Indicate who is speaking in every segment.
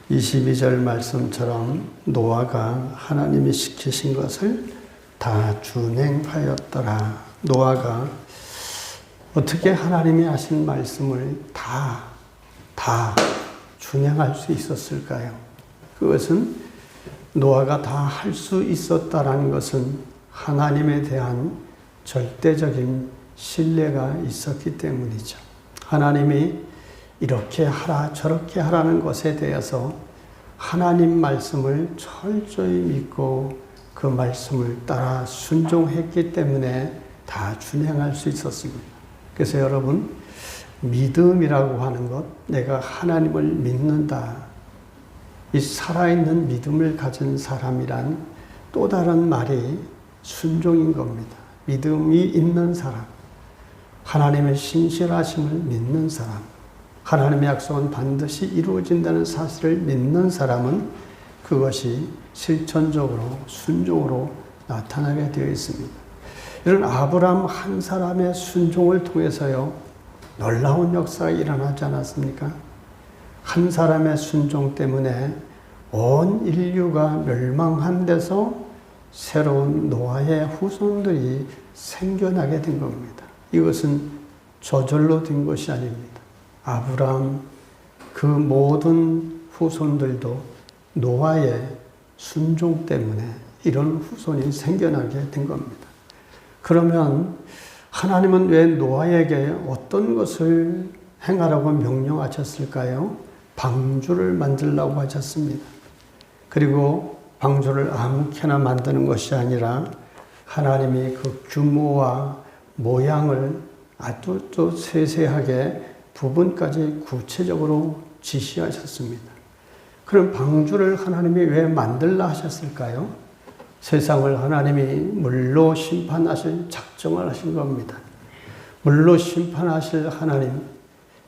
Speaker 1: 22절 말씀처럼 노아가 하나님이 시키신 것을 다 준행하였더라. 노아가 어떻게 하나님이 하신 말씀을 다 준행할 수 있었을까요? 그것은 노아가 다 할 수 있었다라는 것은 하나님에 대한 절대적인 신뢰가 있었기 때문이죠. 하나님이 이렇게 하라 저렇게 하라는 것에 대해서 하나님 말씀을 철저히 믿고 그 말씀을 따라 순종했기 때문에 다 준행할 수 있었습니다. 그래서 여러분, 믿음이라고 하는 것, 내가 하나님을 믿는다, 이 살아있는 믿음을 가진 사람이란 또 다른 말이 순종인 겁니다. 믿음이 있는 사람, 하나님의 신실하심을 믿는 사람, 하나님의 약속은 반드시 이루어진다는 사실을 믿는 사람은 그것이 실천적으로 순종으로 나타나게 되어 있습니다. 이런 아브라함 한 사람의 순종을 통해서요, 놀라운 역사가 일어나지 않았습니까? 한 사람의 순종 때문에 온 인류가 멸망한 데서 새로운 노아의 후손들이 생겨나게 된 겁니다. 이것은 저절로 된 것이 아닙니다. 아브라함 그 모든 후손들도 노아의 순종 때문에 이런 후손이 생겨나게 된 겁니다. 그러면 하나님은 왜 노아에게 어떤 것을 행하라고 명령하셨을까요? 방주를 만들라고 하셨습니다. 그리고 방주를 아무렇게나 만드는 것이 아니라 하나님이 그 규모와 모양을 아주 세세하게 부분까지 구체적으로 지시하셨습니다. 그럼 방주를 하나님이 왜 만들라 하셨을까요? 세상을 하나님이 물로 심판하실 작정을 하신 겁니다. 물로 심판하실 하나님,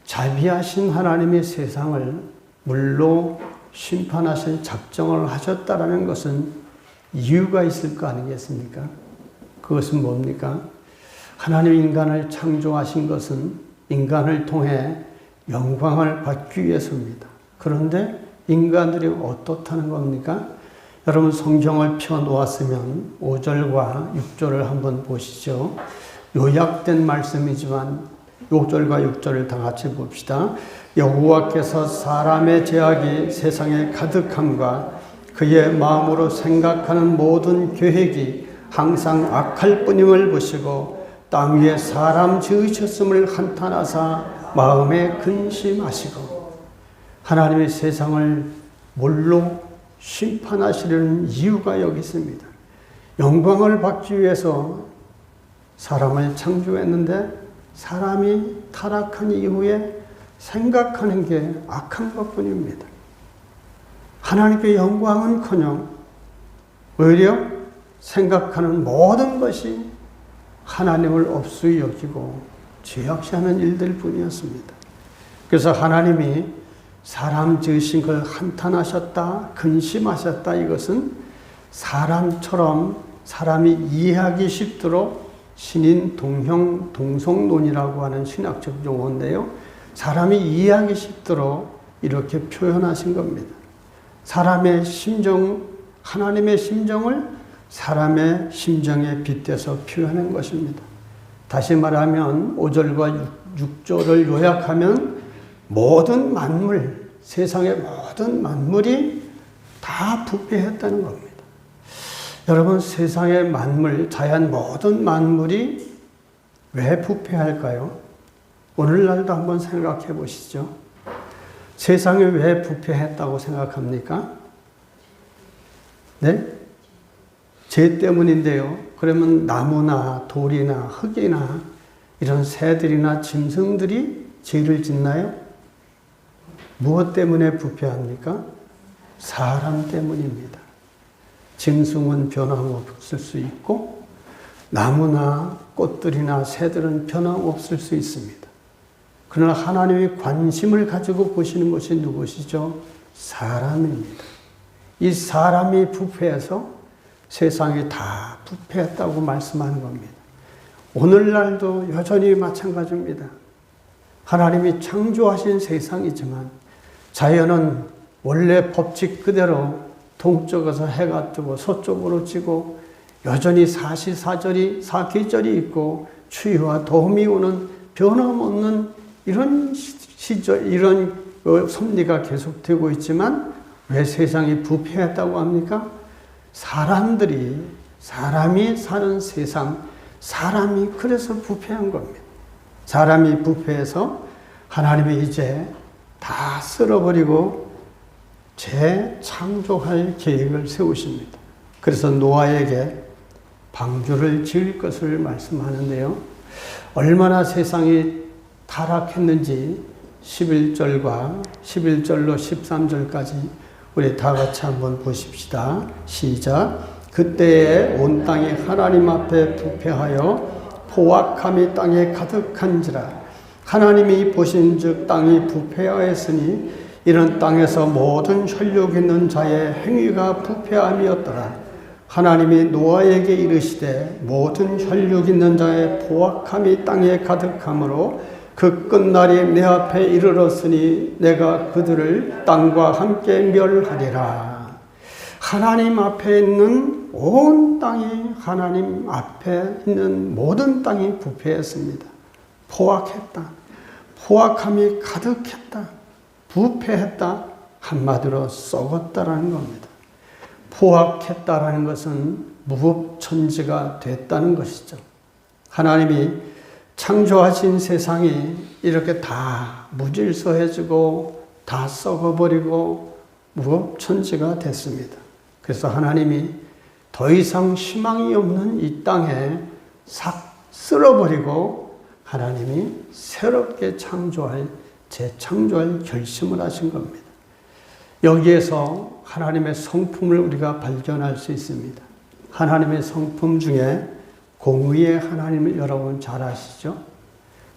Speaker 1: 자비하신 하나님이 세상을 물로 심판하실 작정을 하셨다라는 것은 이유가 있을 거 아니겠습니까? 그것은 뭡니까? 하나님 인간을 창조하신 것은 인간을 통해 영광을 받기 위해서입니다. 그런데 인간들이 어떻다는 겁니까? 여러분 성경을 펴놓았으면 5절과 6절을 한번 보시죠. 요약된 말씀이지만 5절과 6절을 다 같이 봅시다. 여호와께서 사람의 죄악이 세상에 가득함과 그의 마음으로 생각하는 모든 계획이 항상 악할 뿐임을 보시고 땅 위에 사람 지으셨음을 한탄하사 마음에 근심하시고, 하나님의 세상을 뭘로 심판하시려는 이유가 여기 있습니다. 영광을 받기 위해서 사람을 창조했는데 사람이 타락한 이후에 생각하는 게 악한 것뿐입니다. 하나님께 영광은커녕 오히려 생각하는 모든 것이 하나님을 없이 여기고 죄악시하는 일들 뿐이었습니다. 그래서 하나님이 사람 지으신 걸 한탄하셨다, 근심하셨다, 이것은 사람처럼 사람이 이해하기 쉽도록 신인 동형 동성론이라고 하는 신학적 용어인데요, 사람이 이해하기 쉽도록 이렇게 표현하신 겁니다. 사람의 심정, 하나님의 심정을 사람의 심정에 빗대서 표현한 것입니다. 다시 말하면 5절과 6절을 요약하면 모든 만물, 세상의 모든 만물이 다 부패했다는 겁니다. 여러분, 세상의 만물, 자연 모든 만물이 왜 부패할까요? 오늘날도 한번 생각해 보시죠. 세상이 왜 부패했다고 생각합니까? 네? 죄 때문인데요. 그러면 나무나 돌이나 흙이나 이런 새들이나 짐승들이 죄를 짓나요? 무엇 때문에 부패합니까? 사람 때문입니다. 짐승은 변함없을 수 있고 나무나 꽃들이나 새들은 변함없을 수 있습니다. 그러나 하나님이 관심을 가지고 보시는 것이 누구시죠? 사람입니다. 이 사람이 부패해서 세상이 다 부패했다고 말씀하는 겁니다. 오늘날도 여전히 마찬가지입니다. 하나님이 창조하신 세상이지만 자연은 원래 법칙 그대로 동쪽에서 해가 뜨고 서쪽으로 지고 여전히 사계절이 있고 추위와 더움이 오는 변함없는 이런 시절, 이런 섭리가 계속되고 있지만 왜 세상이 부패했다고 합니까? 사람이 사는 세상, 사람이 그래서 부패한 겁니다. 사람이 부패해서 하나님이 이제 다 쓸어버리고 재창조할 계획을 세우십니다. 그래서 노아에게 방주를 지을 것을 말씀하는데요. 얼마나 세상이 타락했는지 11절로 13절까지 우리 다 같이 한번 보십시다. 시작. 그때에 온 땅이 하나님 앞에 부패하여 포악함이 땅에 가득한지라. 하나님이 보신즉 땅이 부패하였으니 이런 땅에서 모든 혈육 있는 자의 행위가 부패함이었더라. 하나님이 노아에게 이르시되 모든 혈육 있는 자의 포악함이 땅에 가득하므로 그 끝날이 내 앞에 이르렀으니 내가 그들을 땅과 함께 멸하리라. 하나님 앞에 있는 온 땅이, 하나님 앞에 있는 모든 땅이 부패했습니다. 포악했다. 포악함이 가득했다. 부패했다. 한마디로 썩었다라는 겁니다. 포악했다라는 것은 무법천지가 됐다는 것이죠. 하나님이 창조하신 세상이 이렇게 다 무질서해지고 다 썩어버리고 무법천지가 됐습니다. 그래서 하나님이 더 이상 희망이 없는 이 땅에 싹 쓸어버리고 하나님이 새롭게 재창조할 결심을 하신 겁니다. 여기에서 하나님의 성품을 우리가 발견할 수 있습니다. 하나님의 성품 중에 공의의 하나님을 여러분 잘 아시죠?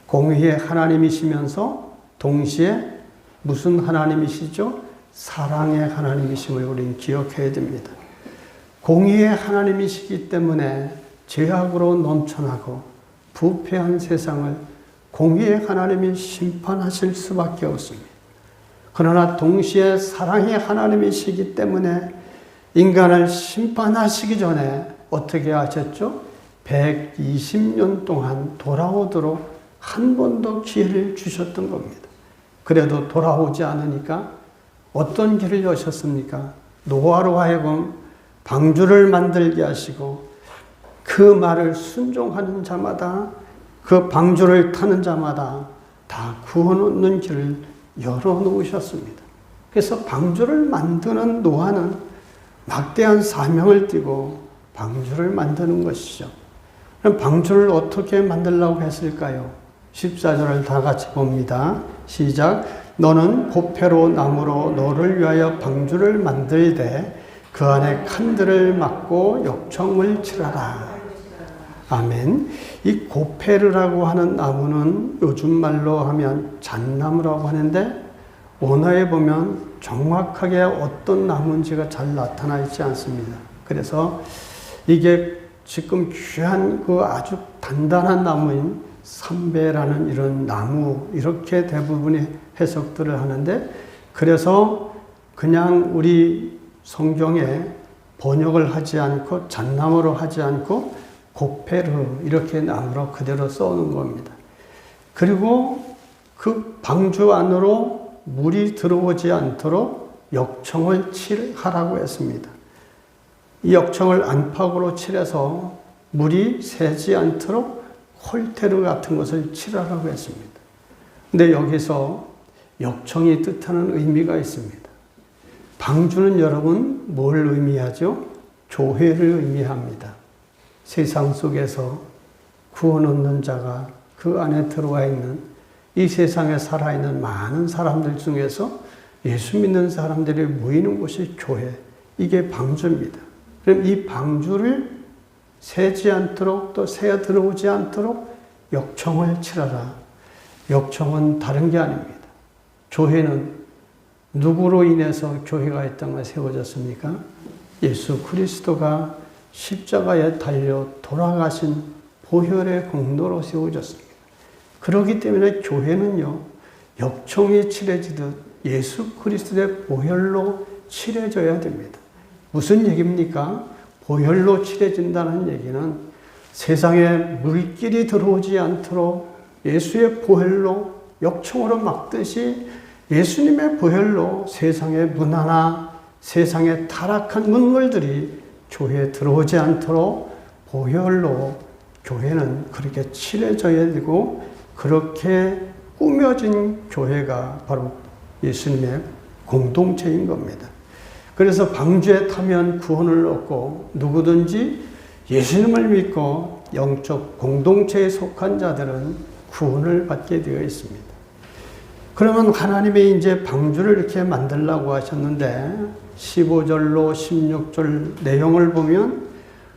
Speaker 1: 공의의 하나님이시면서 동시에 무슨 하나님이시죠? 사랑의 하나님이심을 우리는 기억해야 됩니다. 공의의 하나님이시기 때문에 죄악으로 넘쳐나고 부패한 세상을 공의의 하나님이 심판하실 수밖에 없습니다. 그러나 동시에 사랑의 하나님이시기 때문에 인간을 심판하시기 전에 어떻게 하셨죠? 120년 동안 돌아오도록 한 번도 기회를 주셨던 겁니다. 그래도 돌아오지 않으니까 어떤 길을 여셨습니까? 노아로 하여금 방주를 만들게 하시고 그 말을 순종하는 자마다, 그 방주를 타는 자마다 다 구원하는 길을 열어놓으셨습니다. 그래서 방주를 만드는 노아는 막대한 사명을 띠고 방주를 만드는 것이죠. 그럼 방주를 어떻게 만들려고 했을까요? 14절을 다 같이 봅니다. 시작. 너는 고페로 나무로 너를 위하여 방주를 만들되 그 안에 칸들을 막고 역청을 칠하라. 아멘. 이 고페르라고 하는 나무는 요즘 말로 하면 잣나무라고 하는데 원어에 보면 정확하게 어떤 나무인지가 잘 나타나 있지 않습니다. 그래서 이게 지금 귀한 그 아주 단단한 나무인 삼배라는 이런 나무, 이렇게 대부분의 해석들을 하는데, 그래서 그냥 우리 성경에 번역을 하지 않고 잣나무로 하지 않고 고페르 이렇게 나무로 그대로 써놓은 겁니다. 그리고 그 방주 안으로 물이 들어오지 않도록 역청을 칠하라고 했습니다. 이 역청을 안팎으로 칠해서 물이 새지 않도록 콜테르 같은 것을 칠하라고 했습니다. 근데 여기서 역청이 뜻하는 의미가 있습니다. 방주는 여러분 뭘 의미하죠? 교회를 의미합니다. 세상 속에서 구원 얻는 자가 그 안에 들어와 있는, 이 세상에 살아있는 많은 사람들 중에서 예수 믿는 사람들이 모이는 곳이 교회, 이게 방주입니다. 그럼 이 방주를 새지 않도록 또 새 들어오지 않도록 역청을 칠하라. 역청은 다른 게 아닙니다. 교회는 누구로 인해서 교회가 이 땅에 세워졌습니까? 예수 그리스도가 십자가에 달려 돌아가신 보혈의 공로로 세워졌습니다. 그렇기 때문에 교회는요, 역청이 칠해지듯 예수 그리스도의 보혈로 칠해져야 됩니다. 무슨 얘기입니까? 보혈로 칠해진다는 얘기는 세상에 물길이 들어오지 않도록 예수의 보혈로 역청으로 막듯이 예수님의 보혈로 세상의 문화나 세상의 타락한 문물들이 교회에 들어오지 않도록 보혈로 교회는 그렇게 칠해져야 되고, 그렇게 꾸며진 교회가 바로 예수님의 공동체인 겁니다. 그래서 방주에 타면 구원을 얻고, 누구든지 예수님을 믿고 영적 공동체에 속한 자들은 구원을 받게 되어 있습니다. 그러면 하나님이 이제 방주를 이렇게 만들라고 하셨는데 15절로 16절 내용을 보면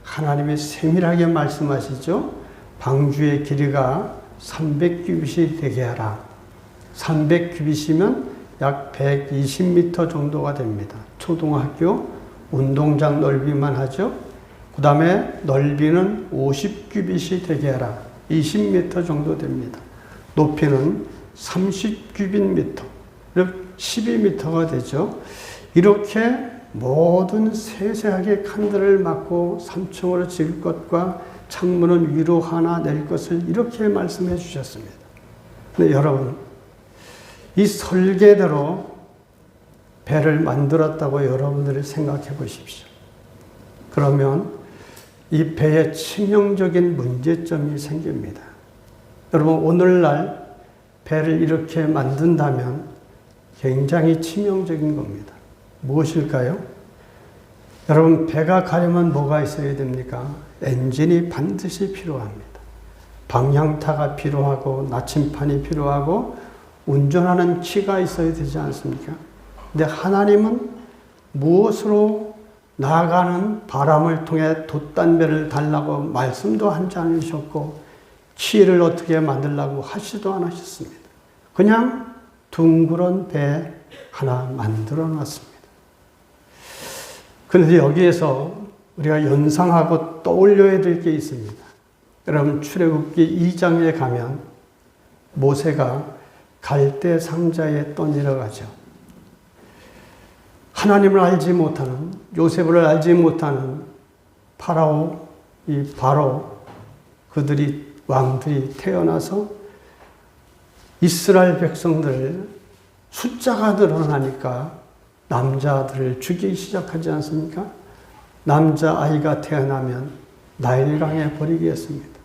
Speaker 1: 하나님이 세밀하게 말씀하시죠. 방주의 길이가 300규빗이 되게 하라. 300규빗이면 약 120m 정도가 됩니다. 초등학교 운동장 넓이만 하죠. 그 다음에 넓이는 50규빗이 되게 하라. 20m 정도 됩니다. 높이는 30규빗미터, 12m가 되죠. 이렇게 모든 세세하게 칸들을 막고 3층으로 지을 것과 창문은 위로 하나 낼 것을 이렇게 말씀해 주셨습니다. 근데 여러분, 이 설계대로 배를 만들었다고 여러분들이 생각해 보십시오. 그러면 이 배에 치명적인 문제점이 생깁니다. 여러분, 오늘날 배를 이렇게 만든다면 굉장히 치명적인 겁니다. 무엇일까요? 여러분, 배가 가려면 뭐가 있어야 됩니까? 엔진이 반드시 필요합니다. 방향타가 필요하고 나침판이 필요하고 운전하는 키가 있어야 되지 않습니까? 근데 하나님은 무엇으로 나아가는 바람을 통해 돛단배를 달라고 말씀도 하지 않으셨고, 키를 어떻게 만들라고 하시도 않으셨습니다. 그냥 둥그런 배 하나 만들어 놨습니다. 그런데 여기에서 우리가 연상하고 떠올려야 될 게 있습니다. 여러분, 출애굽기 2장에 가면 모세가 갈대 상자에 떠내려가죠. 하나님을 알지 못하는, 요셉을 알지 못하는 파라오, 이 바로 왕들이 태어나서 이스라엘 백성들 숫자가 늘어나니까 남자들을 죽이기 시작하지 않습니까? 남자아이가 태어나면 나일강에 버리겠습니다.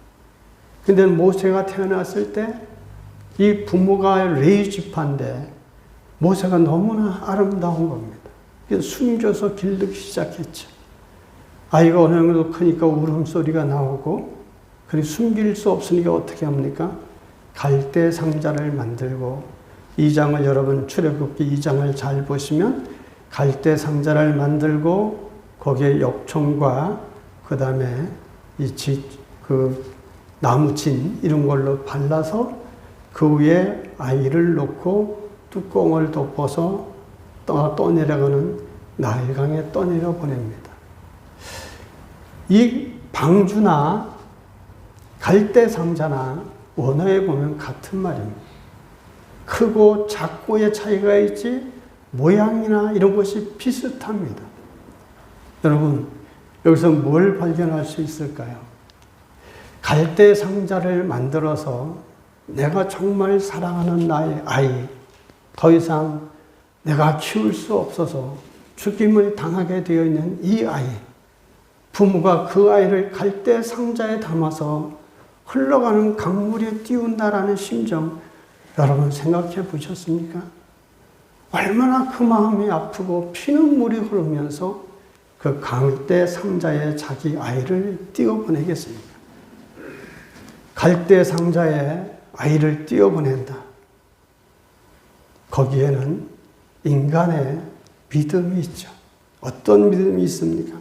Speaker 1: 근데 모세가 태어났을 때 이 부모가 레위 지파인데 모세가 너무나 아름다운 겁니다. 그래서 숨겨서 길르기 시작했죠. 아이가 어느 정도 크니까 울음소리가 나오고, 그리고 숨길 수 없으니까 어떻게 합니까? 갈대 상자를 만들고, 2장을 여러분 출애굽기 2장을 잘 보시면 갈대 상자를 만들고 거기에 역청과 그 다음에 나무진 이런 걸로 발라서 그 위에 아이를 놓고 뚜껑을 덮어서 떠내려가는 나일강에 떠내려 보냅니다. 이 방주나 갈대 상자나 원어에 보면 같은 말입니다. 크고 작고의 차이가 있지 모양이나 이런 것이 비슷합니다. 여러분, 여기서 뭘 발견할 수 있을까요? 갈대 상자를 만들어서 내가 정말 사랑하는 나의 아이, 더 이상 내가 키울 수 없어서 죽임을 당하게 되어 있는 이 아이, 부모가 그 아이를 갈대 상자에 담아서 흘러가는 강물에 띄운다라는 심정, 여러분 생각해 보셨습니까? 얼마나 그 마음이 아프고 피눈물이 흐르면서 그 갈대 상자에 자기 아이를 띄워보내겠습니까? 갈대 상자에 아이를 띄워보낸다. 거기에는 인간의 믿음이 있죠. 어떤 믿음이 있습니까?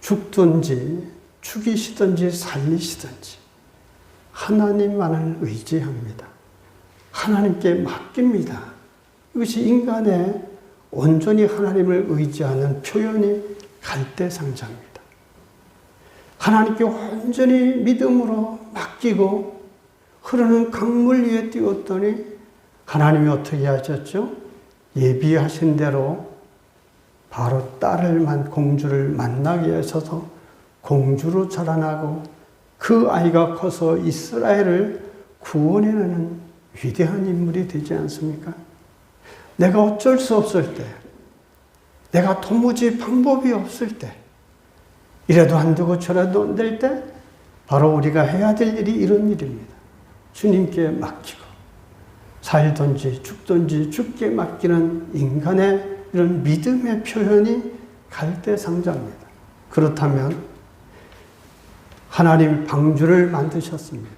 Speaker 1: 죽든지 죽이시든지 살리시든지 하나님만을 의지합니다. 하나님께 맡깁니다. 이것이 인간의 온전히 하나님을 의지하는 표현이 갈대상자입니다. 하나님께 온전히 믿음으로 맡기고 흐르는 강물 위에 띄웠더니 하나님이 어떻게 하셨죠? 예비하신 대로 바로 공주를 만나게 하셔서 공주로 자라나고 그 아이가 커서 이스라엘을 구원해내는 위대한 인물이 되지 않습니까? 내가 어쩔 수 없을 때, 내가 도무지 방법이 없을 때, 이래도 안 되고 저래도 안 될 때, 바로 우리가 해야 될 일이 이런 일입니다. 주님께 맡기고, 살든지 죽든지 죽게 맡기는 인간의 이런 믿음의 표현이 갈대상자입니다. 그렇다면 하나님 방주를 만드셨습니다.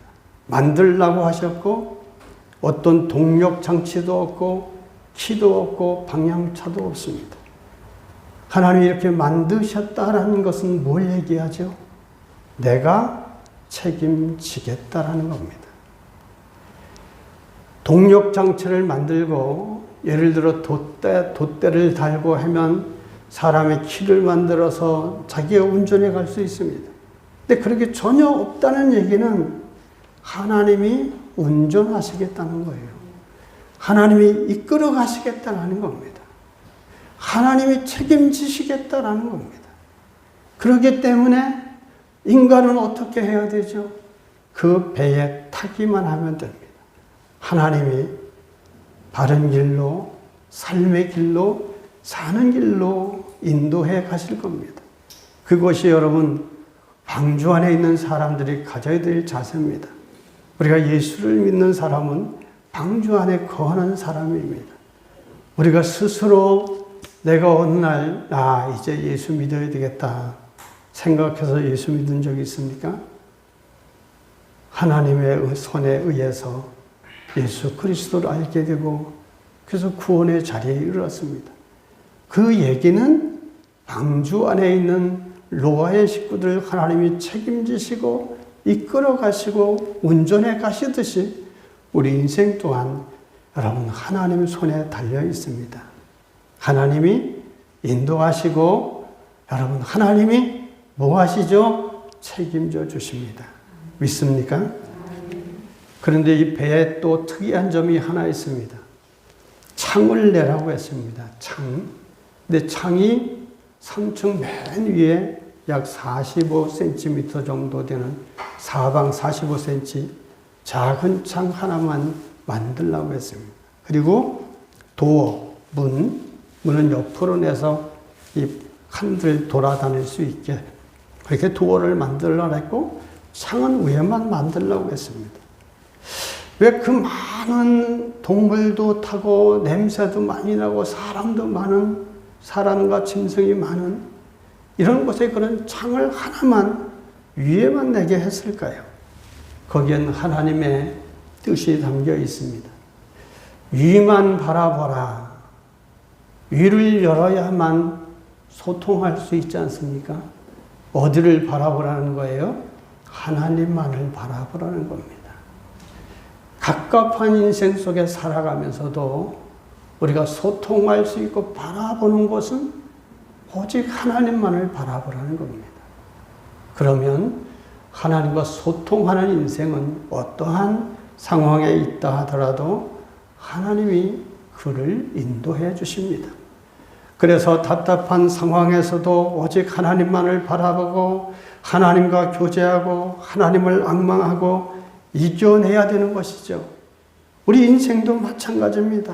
Speaker 1: 만들라고 하셨고 어떤 동력 장치도 없고 키도 없고 방향차도 없습니다. 하나님이 이렇게 만드셨다라는 것은 뭘 얘기하죠? 내가 책임지겠다라는 겁니다. 동력 장치를 만들고 예를 들어 돛대를 달고 하면 사람의 키를 만들어서 자기가 운전해 갈 수 있습니다. 근데 그렇게 전혀 없다는 얘기는 하나님이 운전하시겠다는 거예요. 하나님이 이끌어 가시겠다는 겁니다. 하나님이 책임지시겠다는 겁니다. 그렇기 때문에 인간은 어떻게 해야 되죠? 그 배에 타기만 하면 됩니다. 하나님이 바른 길로, 삶의 길로, 사는 길로 인도해 가실 겁니다. 그것이 여러분 방주 안에 있는 사람들이 가져야 될 자세입니다. 우리가 예수를 믿는 사람은 방주 안에 거하는 사람입니다. 우리가 스스로 내가 어느 날 이제 예수 믿어야 되겠다 생각해서 예수 믿은 적이 있습니까? 하나님의 손에 의해서 예수 그리스도를 알게 되고 그래서 구원의 자리에 이르렀습니다. 그 얘기는 방주 안에 있는 노아의 식구들 하나님이 책임지시고 이끌어 가시고 운전해 가시듯이 우리 인생 또한 여러분 하나님 손에 달려 있습니다. 하나님이 인도하시고 여러분 하나님이 뭐 하시죠? 책임져 주십니다. 믿습니까? 그런데 이 배에 또 특이한 점이 하나 있습니다. 창을 내라고 했습니다. 창. 근데 창이 3층 맨 위에 약 45cm 정도 되는 사방 45cm 작은 창 하나만 만들라고 했습니다. 그리고 도어, 문은 옆으로 내서 이 한들 돌아다닐 수 있게 그렇게 도어를 만들려고 했고 창은 위에만 만들려고 했습니다. 왜 그 많은 동물도 타고 냄새도 많이 나고 사람도 많은 사람과 짐승이 많은 이런 곳에 그런 창을 하나만 위에만 내게 했을까요? 거기엔 하나님의 뜻이 담겨 있습니다. 위만 바라보라. 위를 열어야만 소통할 수 있지 않습니까? 어디를 바라보라는 거예요? 하나님만을 바라보라는 겁니다. 갑갑한 인생 속에 살아가면서도 우리가 소통할 수 있고 바라보는 것은 오직 하나님만을 바라보라는 겁니다. 그러면 하나님과 소통하는 인생은 어떠한 상황에 있다 하더라도 하나님이 그를 인도해 주십니다. 그래서 답답한 상황에서도 오직 하나님만을 바라보고 하나님과 교제하고 하나님을 앙망하고 이겨내야 되는 것이죠. 우리 인생도 마찬가지입니다.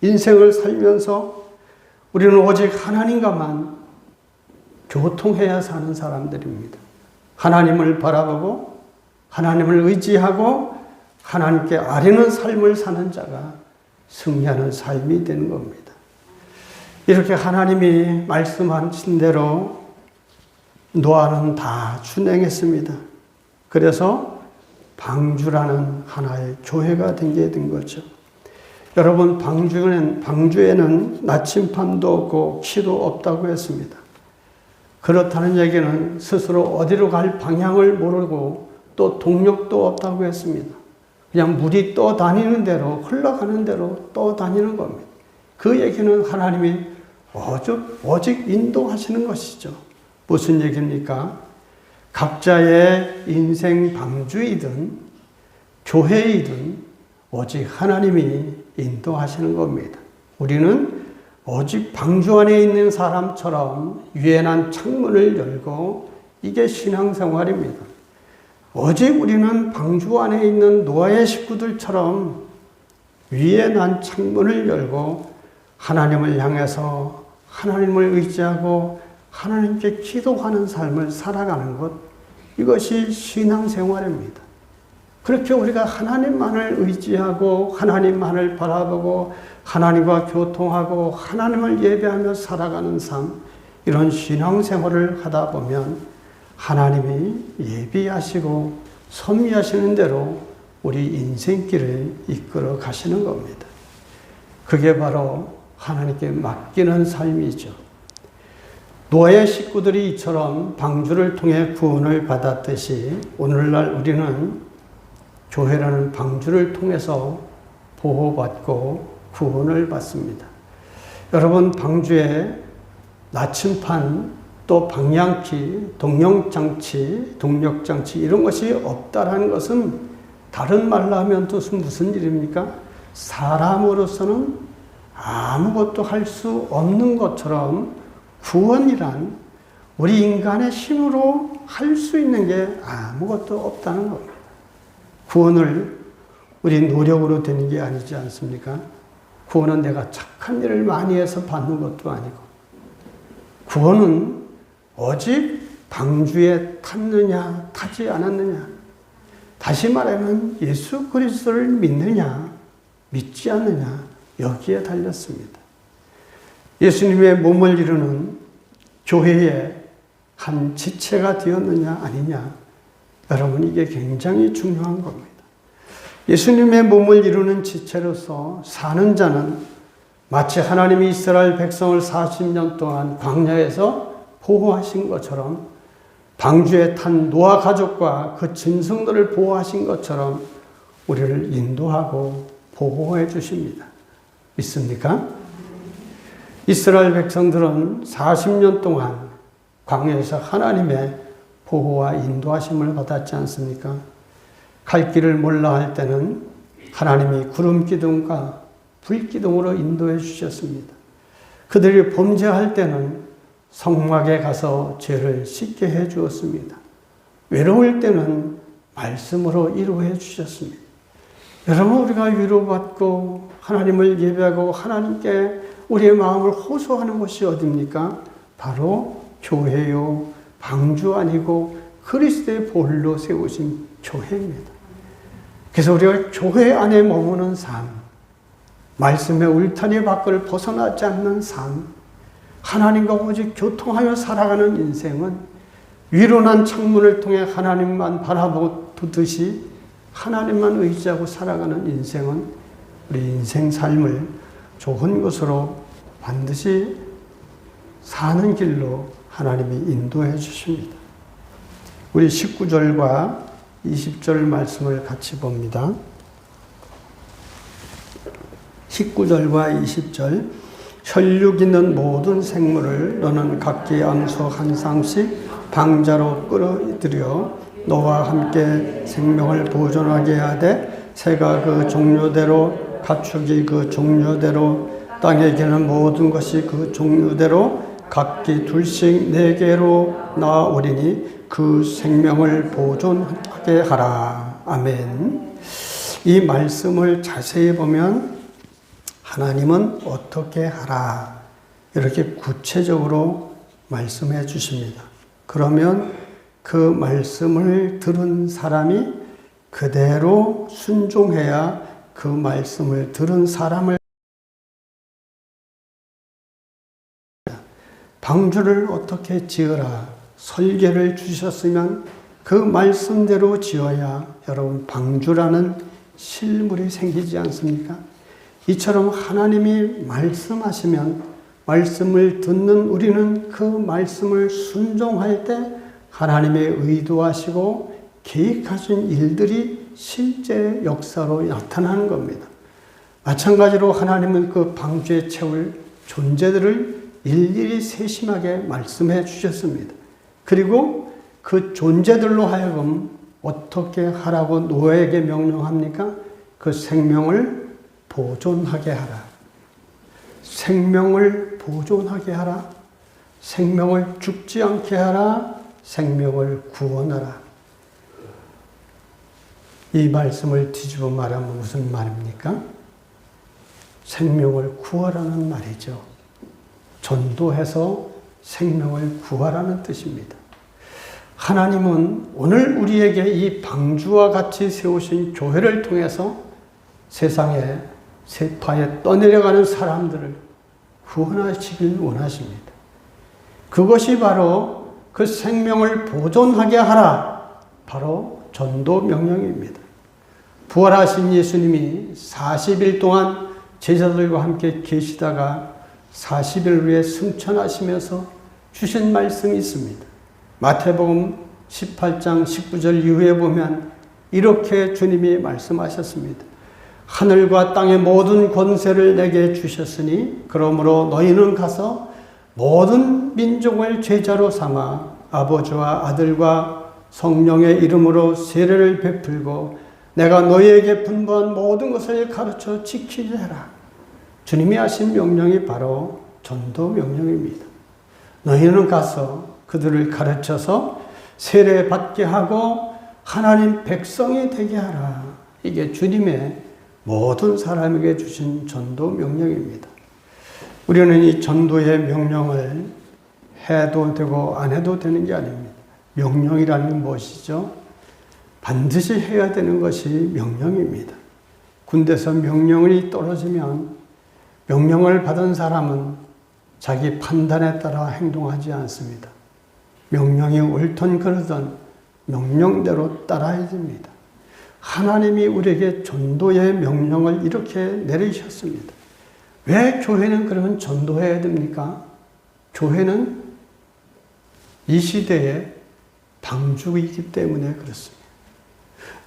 Speaker 1: 인생을 살면서 우리는 오직 하나님과만 교통해야 사는 사람들입니다. 하나님을 바라보고 하나님을 의지하고 하나님께 아뢰는 삶을 사는 자가 승리하는 삶이 되는 겁니다. 이렇게 하나님이 말씀하신 대로 노아는 다 준행했습니다. 그래서 방주라는 하나의 교회가 된 거죠. 여러분 방주에는 나침판도 없고 키도 없다고 했습니다. 그렇다는 얘기는 스스로 어디로 갈 방향을 모르고 또 동력도 없다고 했습니다. 그냥 물이 떠다니는 대로 흘러가는 대로 떠다니는 겁니다. 그 얘기는 하나님이 오직 인도하시는 것이죠. 무슨 얘기입니까? 각자의 인생 방주이든 교회이든 오직 하나님이 인도하시는 겁니다. 우리는 오직 방주 안에 있는 사람처럼 유연한 창문을 열고, 이게 신앙생활입니다. 오직 우리는 방주 안에 있는 노아의 식구들처럼 유연한 창문을 열고 하나님을 향해서 하나님을 의지하고 하나님께 기도하는 삶을 살아가는 것, 이것이 신앙생활입니다. 그렇게 우리가 하나님만을 의지하고 하나님만을 바라보고 하나님과 교통하고 하나님을 예배하며 살아가는 삶, 이런 신앙생활을 하다 보면 하나님이 예비하시고 섭리하시는 대로 우리 인생길을 이끌어 가시는 겁니다. 그게 바로 하나님께 맡기는 삶이죠. 노아의 식구들이 이처럼 방주를 통해 구원을 받았듯이 오늘날 우리는 교회라는 방주를 통해서 보호받고 구원을 받습니다. 여러분, 방주에 나침판, 또 방향키, 동력장치 이런 것이 없다라는 것은 다른 말로 하면 또 무슨 일입니까? 사람으로서는 아무것도 할 수 없는 것처럼 구원이란 우리 인간의 힘으로 할 수 있는 게 아무것도 없다는 겁니다. 구원을 우리 노력으로 되는 게 아니지 않습니까? 구원은 내가 착한 일을 많이 해서 받는 것도 아니고, 구원은 오직 방주에 탔느냐 타지 않았느냐, 다시 말하면 예수 그리스도를 믿느냐 믿지 않느냐, 여기에 달렸습니다. 예수님의 몸을 이루는 교회의 한 지체가 되었느냐 아니냐, 여러분, 이게 굉장히 중요한 겁니다. 예수님의 몸을 이루는 지체로서 사는 자는 마치 하나님이 이스라엘 백성을 40년 동안 광야에서 보호하신 것처럼, 방주에 탄 노아 가족과 그 짐승들을 보호하신 것처럼 우리를 인도하고 보호해 주십니다. 믿습니까? 이스라엘 백성들은 40년 동안 광야에서 하나님의 보호와 인도하심을 받았지 않습니까? 갈 길을 몰라 할 때는 하나님이 구름 기둥과 불 기둥으로 인도해 주셨습니다. 그들이 범죄할 때는 성막에 가서 죄를 씻게 해 주었습니다. 외로울 때는 말씀으로 위로해 주셨습니다. 여러분, 우리가 위로받고 하나님을 예배하고 하나님께 우리의 마음을 호소하는 곳이 어디입니까? 바로 교회요, 방주 아니고 그리스도의 볼로 세우신 교회입니다. 그래서 우리가 교회 안에 머무는 삶, 말씀의 울타리 밖을 벗어나지 않는 삶, 하나님과 오직 교통하여 살아가는 인생은 위로난 창문을 통해 하나님만 바라보듯이 하나님만 의지하고 살아가는 인생은 우리 인생 삶을 좋은 것으로 반드시 사는 길로 하나님이 인도해 주십니다. 우리 19절과 20절 말씀을 같이 봅니다. 19절과 20절. 혈육 있는 모든 생물을 너는 각기 암소 한 쌍씩 방자로 끌어들여 너와 함께 생명을 보존하게 하되, 새가 그 종류대로, 가축이 그 종류대로, 땅에 기는 모든 것이 그 종류대로 각기 둘씩 네개로 나오리니 그 생명을 보존하게 하라. 아멘. 이 말씀을 자세히 보면 하나님은 어떻게 하라, 이렇게 구체적으로 말씀해 주십니다. 그러면 그 말씀을 들은 사람이 그대로 순종해야 그 말씀을 들은 사람을, 방주를 어떻게 지으라 설계를 주셨으면 그 말씀대로 지어야 여러분 방주라는 실물이 생기지 않습니까? 이처럼 하나님이 말씀하시면 말씀을 듣는 우리는 그 말씀을 순종할 때 하나님의 의도하시고 계획하신 일들이 실제 역사로 나타나는 겁니다. 마찬가지로 하나님은 그 방주에 채울 존재들을 일일이 세심하게 말씀해 주셨습니다. 그리고 그 존재들로 하여금 어떻게 하라고 노아에게 명령합니까? 그 생명을 보존하게 하라. 생명을 보존하게 하라. 생명을 죽지 않게 하라. 생명을 구원하라. 이 말씀을 뒤집어 말하면 무슨 말입니까? 생명을 구하라는 말이죠. 전도해서 생명을 구하라는 뜻입니다. 하나님은 오늘 우리에게 이 방주와 같이 세우신 교회를 통해서 세상에 세파에 떠내려가는 사람들을 구원하시길 원하십니다. 그것이 바로 그 생명을 보존하게 하라. 바로 전도 명령입니다. 부활하신 예수님이 40일 동안 제자들과 함께 계시다가 40일 후에 승천하시면서 주신 말씀이 있습니다. 마태복음 18장 19절 이후에 보면 이렇게 주님이 말씀하셨습니다. 하늘과 땅의 모든 권세를 내게 주셨으니 그러므로 너희는 가서 모든 민족을 제자로 삼아 아버지와 아들과 성령의 이름으로 세례를 베풀고 내가 너희에게 분부한 모든 것을 가르쳐 지키게 하라. 주님이 하신 명령이 바로 전도 명령입니다. 너희는 가서 그들을 가르쳐서 세례 받게 하고 하나님 백성이 되게 하라. 이게 주님의 모든 사람에게 주신 전도 명령입니다. 우리는 이 전도의 명령을 해도 되고 안 해도 되는 게 아닙니다. 명령이라는 건 무엇이죠? 반드시 해야 되는 것이 명령입니다. 군대에서 명령이 떨어지면 명령을 받은 사람은 자기 판단에 따라 행동하지 않습니다. 명령이 옳든 그르든 명령대로 따라야 됩니다. 하나님이 우리에게 전도의 명령을 이렇게 내리셨습니다. 왜 교회는 그러면 전도해야 됩니까? 교회는 이 시대의 방주이기 때문에 그렇습니다.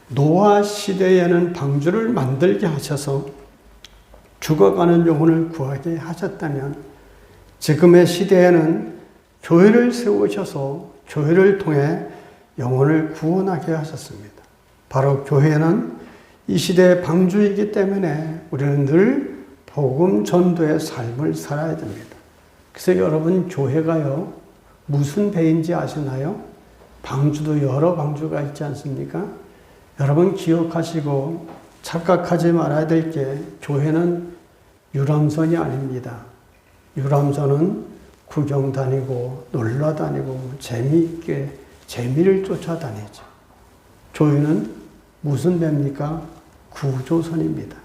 Speaker 1: 노아 시대에는 방주를 만들게 하셔서 죽어가는 영혼을 구하게 하셨다면 지금의 시대에는 교회를 세우셔서 교회를 통해 영혼을 구원하게 하셨습니다. 바로 교회는 이 시대의 방주이기 때문에 우리는 늘 복음 전도의 삶을 살아야 됩니다. 그래서 여러분 교회가요 무슨 배인지 아시나요? 방주도 여러 방주가 있지 않습니까? 여러분 기억하시고 착각하지 말아야 될 게 교회는 유람선이 아닙니다. 유람선은 구경 다니고 놀러 다니고 재미있게 재미를 쫓아다니죠. 교회는 무슨 배입니까? 구조선입니다.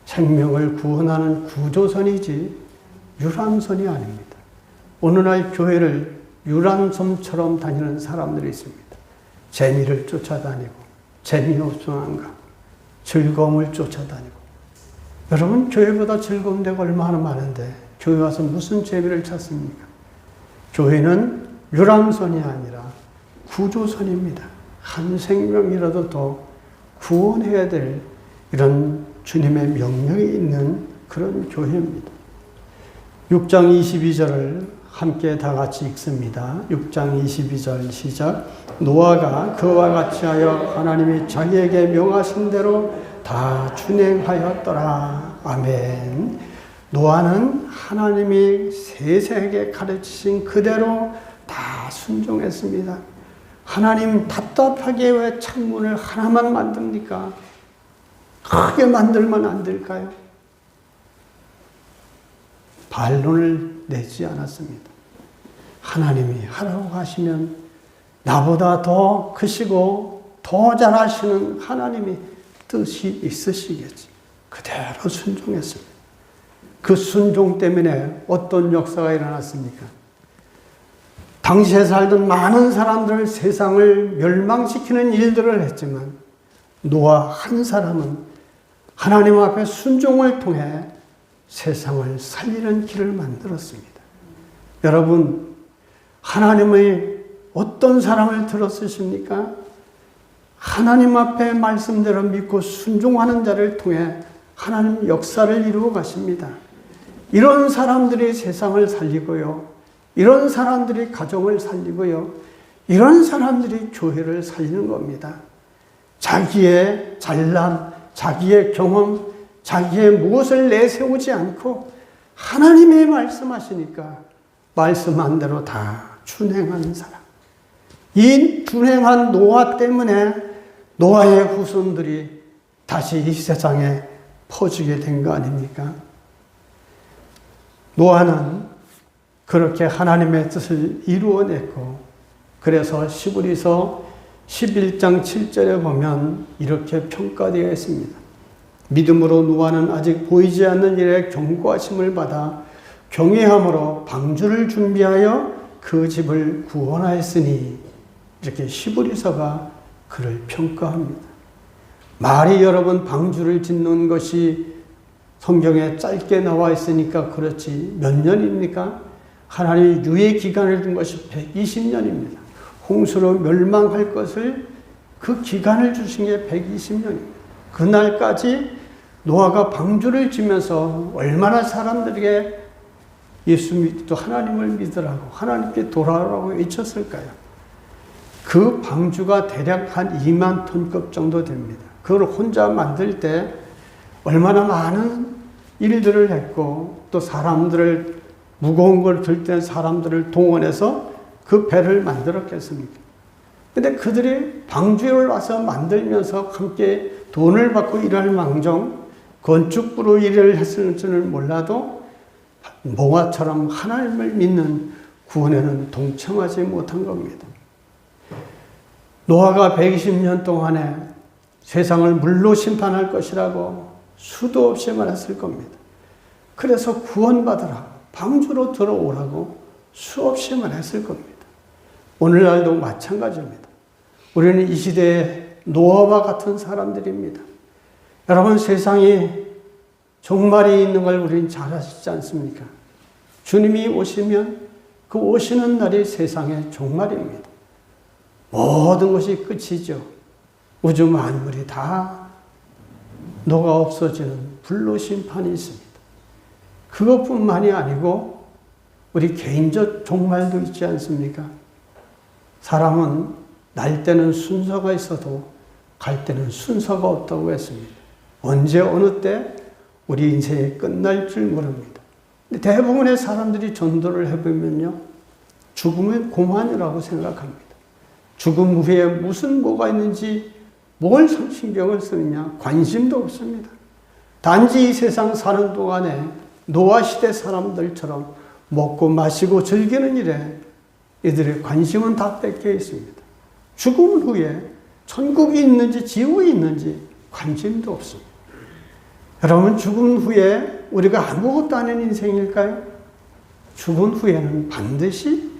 Speaker 1: 생명을 구원하는 구조선이지 유람선이 아닙니다. 오늘날 교회를 유람선처럼 다니는 사람들이 있습니다. 재미를 쫓아다니고 재미없음한가 즐거움을 쫓아다니고 여러분 교회보다 즐거운 데가 얼마나 많은데 교회 와서 무슨 재미를 찾습니까? 교회는 유람선이 아니라 구조선입니다. 한 생명이라도 더 구원해야 될 이런 주님의 명령이 있는 그런 교회입니다. 6장 22절을 함께 다 같이 읽습니다. 6장 22절 시작. 노아가 그와 같이 하여 하나님이 자기에게 명하신 대로 다 준행하였더라. 아멘. 노아는 하나님이 세세에게 가르치신 그대로 다 순종했습니다. 하나님 답답하게 왜 창문을 하나만 만듭니까? 크게 만들면 안 될까요? 반론을 내지 않았습니다. 하나님이 하라고 하시면 나보다 더 크시고 더 잘하시는 하나님이 뜻이 있으시겠지. 그대로 순종했습니다. 그 순종 때문에 어떤 역사가 일어났습니까? 당시에 살던 많은 사람들 세상을 멸망시키는 일들을 했지만 노아 한 사람은 하나님 앞에 순종을 통해 세상을 살리는 길을 만들었습니다. 여러분, 하나님의 어떤 사람을 들었으십니까? 하나님 앞에 말씀대로 믿고 순종하는 자를 통해 하나님 역사를 이루어 가십니다. 이런 사람들이 세상을 살리고요. 이런 사람들이 가정을 살리고요. 이런 사람들이 교회를 살리는 겁니다. 자기의 잘남, 자기의 경험, 자기의 무엇을 내세우지 않고 하나님의 말씀하시니까 말씀한 대로 다 준행하는 사람. 이 준행한 노아 때문에 노아의 후손들이 다시 이 세상에 퍼지게 된 거 아닙니까? 노아는 그렇게 하나님의 뜻을 이루어냈고, 그래서 시브리서 11장 7절에 보면 이렇게 평가되어 있습니다. 믿음으로 노아는 아직 보이지 않는 일에 경고하심을 받아 경외함으로 방주를 준비하여 그 집을 구원하였으니, 이렇게 시브리서가 그를 평가합니다. 말이 여러 번 방주를 짓는 것이 성경에 짧게 나와 있으니까 그렇지 몇 년입니까? 하나님이 유예 기간을 준 것이 120년입니다. 홍수로 멸망할 것을 그 기간을 주신 게 120년입니다. 그날까지 노아가 방주를 지면서 얼마나 사람들에게 예수 믿고 하나님을 믿으라고, 하나님께 돌아오라고 외쳤을까요? 그 방주가 대략 한 2만 톤급 정도 됩니다. 그걸 혼자 만들 때 얼마나 많은 일들을 했고, 또 사람들을, 무거운 걸 들 때 사람들을 동원해서 그 배를 만들었겠습니까? 근데 그들이 방주를 와서 만들면서 함께 돈을 받고 일할 망정 건축부로 일을 했을 줄은 몰라도 노아처럼 하나님을 믿는 구원에는 동참하지 못한 겁니다. 노아가 120년 동안에 세상을 물로 심판할 것이라고 수도 없이 말했을 겁니다. 그래서 구원받으라고, 방주로 들어오라고 수없이 말했을 겁니다. 오늘날도 마찬가지입니다. 우리는 이 시대에 노아와 같은 사람들입니다. 여러분, 세상이 종말이 있는 걸 우리는 잘 아시지 않습니까? 주님이 오시면 그 오시는 날이 세상의 종말입니다. 모든 것이 끝이죠. 우주 만물이 다 녹아 없어지는 불로 심판이 있습니다. 그것뿐만이 아니고 우리 개인적 종말도 있지 않습니까? 사람은 날 때는 순서가 있어도 갈 때는 순서가 없다고 했습니다. 언제 어느 때 우리 인생이 끝날 줄 모릅니다. 근데 대부분의 사람들이 전도를 해보면요, 죽음은 고만이라고 생각합니다. 죽음 후에 무슨 뭐가 있는지 뭘 신경을 쓰느냐, 관심도 없습니다. 단지 이 세상 사는 동안에 노아 시대 사람들처럼 먹고 마시고 즐기는 일에 이들의 관심은 다 뺏겨 있습니다. 죽음 후에 천국이 있는지 지옥이 있는지 관심도 없습니다. 여러분, 죽음 후에 우리가 아무것도 아닌 인생일까요? 죽은 후에는 반드시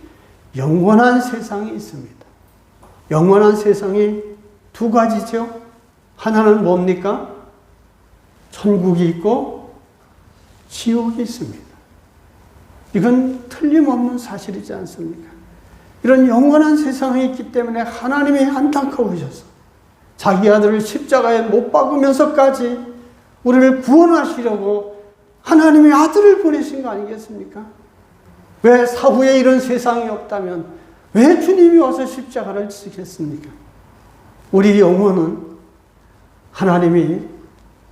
Speaker 1: 영원한 세상이 있습니다. 영원한 세상이 두 가지죠. 하나는 뭡니까? 천국이 있고 지옥이 있습니다. 이건 틀림없는 사실이지 않습니까? 이런 영원한 세상이 있기 때문에 하나님이 안타까우셔서 자기 아들을 십자가에 못 박으면서까지 우리를 구원하시려고 하나님의 아들을 보내신 거 아니겠습니까? 왜 사후에 이런 세상이 없다면 왜 주님이 와서 십자가를 지겠습니까? 우리 영혼은 하나님이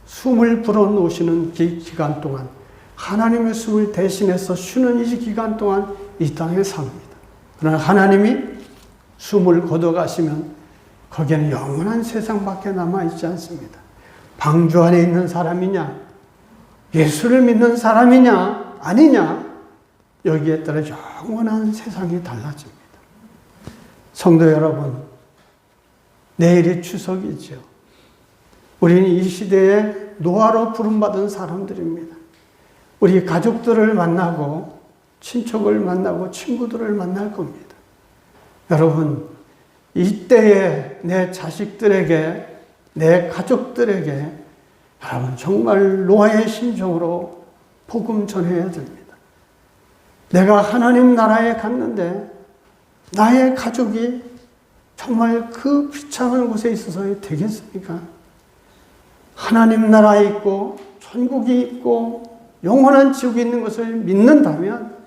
Speaker 1: 숨을 불어넣으시는 기간 동안, 하나님의 숨을 대신해서 쉬는 이 기간 동안 이 땅에 삽니다. 그러나 하나님이 숨을 거둬가시면 거기에는 영원한 세상밖에 남아있지 않습니다. 방주 안에 있는 사람이냐, 예수를 믿는 사람이냐, 아니냐, 여기에 따라 영원한 세상이 달라집니다. 성도 여러분, 내일이 추석이죠. 우리는 이 시대에 노아로 부름받은 사람들입니다. 우리 가족들을 만나고 친척을 만나고 친구들을 만날 겁니다. 여러분, 이때에 내 자식들에게, 내 가족들에게 여러분 정말 노아의 심정으로 복음 전해야 됩니다. 내가 하나님 나라에 갔는데 나의 가족이 정말 그 비참한 곳에 있어서 되겠습니까? 하나님 나라에 있고 천국이 있고 영원한 지옥이 있는 것을 믿는다면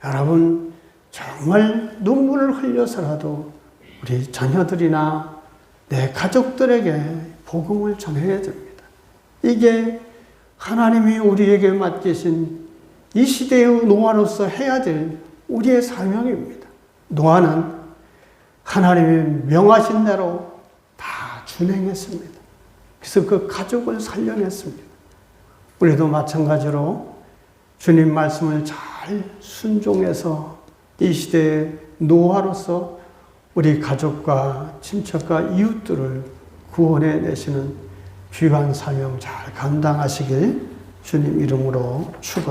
Speaker 1: 여러분 정말 눈물을 흘려서라도 우리 자녀들이나 내 가족들에게 복음을 전해야 됩니다. 이게 하나님이 우리에게 맡기신 이 시대의 노아로서 해야 될 우리의 사명입니다. 노아는 하나님이 명하신 대로 다 준행했습니다. 그래서 그 가족을 살려냈습니다. 우리도 마찬가지로 주님 말씀을 잘 순종해서 이 시대의 노아로서 우리 가족과 친척과 이웃들을 구원해 내시는 귀한 사명 잘 감당하시길 주님 이름으로 축원합니다.